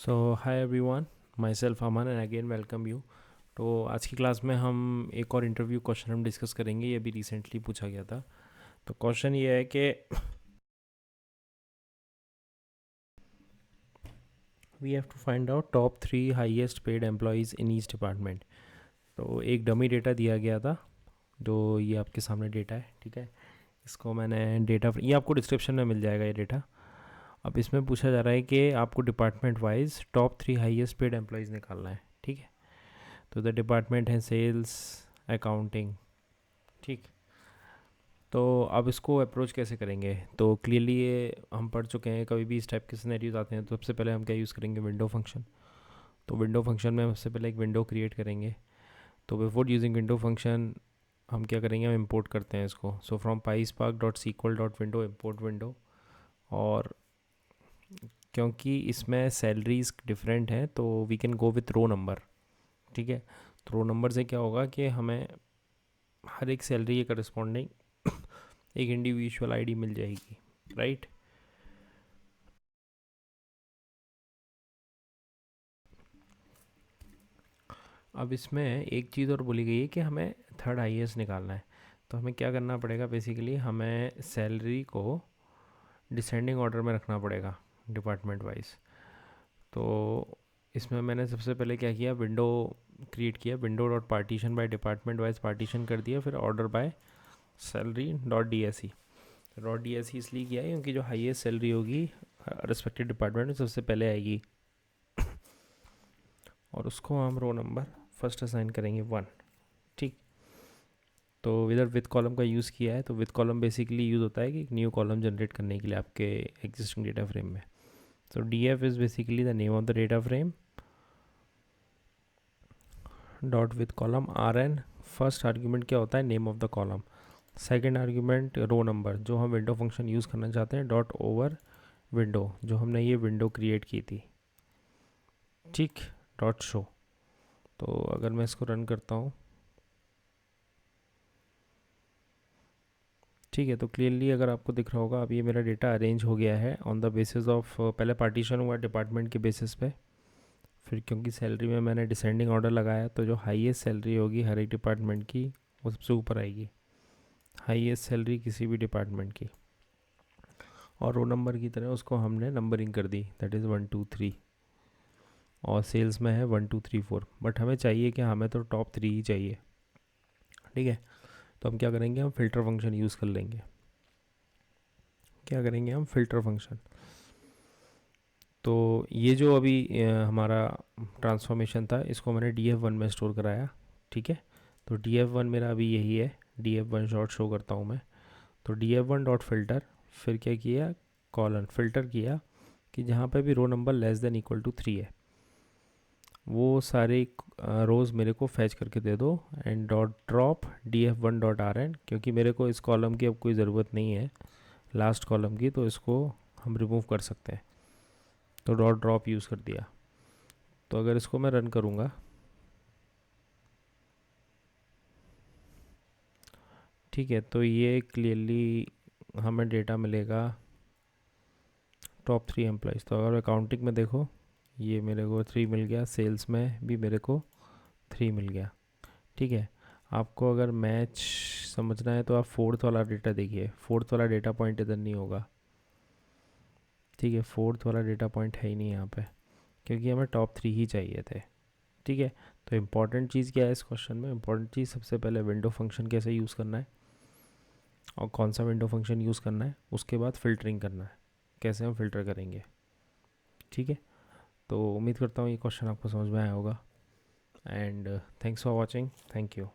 So hi everyone, my self Aman and again welcome you. तो आज की class में हम एक और इंटरव्यू क्वेश्चन हम डिस्कस करेंगे। ये भी रिसेंटली पूछा गया था। तो क्वेश्चन ये है कि we have to find out top 3 highest paid employees in each department. तो एक डमी डेटा दिया गया था, जो ये आपके सामने डेटा है। ठीक है, इसको मैंने डेटा, ये आपको डिस्क्रिप्शन में मिल जाएगा ये डेटा। अब इसमें पूछा जा रहा है कि आपको department wise top 3 highest paid employees निकालना है। ठीक है, तो द डिपार्टमेंट है सेल्स, अकाउंटिंग। ठीक, तो अब इसको अप्रोच कैसे करेंगे? तो क्लियरली ये हम पढ़ चुके हैं, कभी भी इस टाइप के सिनेरियोज आते हैं तो सबसे पहले हम क्या यूज़ करेंगे? Window function. तो विंडो फंक्शन में हम सबसे पहले एक विंडो क्रिएट करेंगे। तो बिफोर यूजिंग विंडो फंक्शन हम क्या करेंगे? हम इंपोर्ट करते हैं इसको। So from PySpark dot SQL dot window import window. और क्योंकि इसमें सैलरीज डिफरेंट हैं तो we can go with row number. ठीक है, तो रो नंबर से क्या होगा कि हमें हर एक सैलरी के करस्पॉन्डिंग एक इंडिविजुअल आईडी मिल जाएगी, राइट? अब इसमें एक चीज़ और बोली गई है कि हमें थर्ड हाईएस्ट निकालना है। तो हमें क्या करना पड़ेगा? बेसिकली हमें सैलरी को डिसेंडिंग ऑर्डर में रखना पड़ेगा डिपार्टमेंट वाइज। तो इसमें मैंने सबसे पहले क्या किया? विंडो क्रिएट किया, window dot partition by department wise partition कर दिया। फिर order by salary dot D S E. Dot D S E इसलिए किया है क्योंकि जो हाईएस्ट सैलरी होगी रिस्पेक्टिव डिपार्टमेंट में सबसे पहले आएगी, और उसको हम रो नंबर फर्स्ट असाइन करेंगे 1। ठीक, तो इधर विद कॉलम का यूज़ किया है। तो विद कॉलम बेसिकली यूज़ होता है कि एक न्यू कॉलम जनरेट करने के लिए आपके एग्जिस्टिंग डेटा फ्रेम में। तो d f is basically the name of the data frame dot with column r n. First argument क्या होता है? Name of the column. Second argument row number, जो हम विंडो फंक्शन यूज़ करना चाहते हैं, डॉट ओवर विंडो, जो हमने ये विंडो क्रिएट की थी। ठीक, डॉट शो। तो अगर मैं इसको रन करता हूँ, ठीक है, तो क्लियरली अगर आपको दिख रहा होगा, अब ये मेरा डेटा अरेंज हो गया है ऑन द बेसिस ऑफ, पहले पार्टीशन हुआ डिपार्टमेंट के बेसिस पे। फिर क्योंकि सैलरी में मैंने डिसेंडिंग ऑर्डर लगाया, तो जो हाईएस्ट सैलरी होगी हर एक डिपार्टमेंट की वो सबसे ऊपर आएगी, हाईएस्ट सैलरी किसी भी डिपार्टमेंट की। और रो नंबर की तरह उसको हमने नंबरिंग कर दी, दैट इज़ 1 2 3। और सेल्स में है 1 2 3 4, बट हमें चाहिए कि हमें तो टॉप 3 ही चाहिए। ठीक है, तो हम क्या करेंगे? हम फ़िल्टर फंक्शन यूज़ कर लेंगे। क्या करेंगे? हम फ़िल्टर फंक्शन। तो ये जो अभी हमारा ट्रांसफॉर्मेशन था, इसको मैंने डी एफ वन में स्टोर कराया। ठीक है, तो डी एफ वन मेरा अभी यही है, D f one short show करता हूँ मैं। तो d f one dot filter, फिर क्या किया? कॉलन फिल्टर किया कि जहाँ पे भी row number less than equal to 3 है वो सारे रोज़ मेरे को फैच करके दे दो। And dot drop d f one dot r n, क्योंकि मेरे को इस कॉलम की अब कोई ज़रूरत नहीं है, लास्ट कॉलम की, तो इसको हम रिमूव कर सकते हैं। तो डॉट ड्रॉप यूज़ कर दिया। तो अगर इसको मैं रन करूँगा, ठीक है, तो ये क्लियरली हमें डेटा मिलेगा टॉप 3 एम्प्लॉयज़। तो अगर अकाउंटिंग में देखो, ये मेरे को 3 मिल गया, सेल्स में भी मेरे को 3 मिल गया। ठीक है, आपको अगर मैच समझना है तो आप फोर्थ वाला डेटा देखिए। फोर्थ वाला डेटा पॉइंट इधर नहीं होगा। ठीक है, फोर्थ वाला डेटा पॉइंट है ही नहीं यहाँ पे, क्योंकि हमें टॉप 3 ही चाहिए थे। ठीक है, तो इम्पॉर्टेंट चीज़ क्या है इस क्वेश्चन में? इम्पॉर्टेंट चीज़ सबसे पहले विंडो फंक्शन कैसे यूज़ करना है और कौन सा विंडो फंक्शन यूज़ करना है, उसके बाद फ़िल्टरिंग करना है, कैसे हम फ़िल्टर करेंगे। ठीक है, तो उम्मीद करता हूँ ये क्वेश्चन आपको समझ में आया होगा। And thanks for watching, thank you.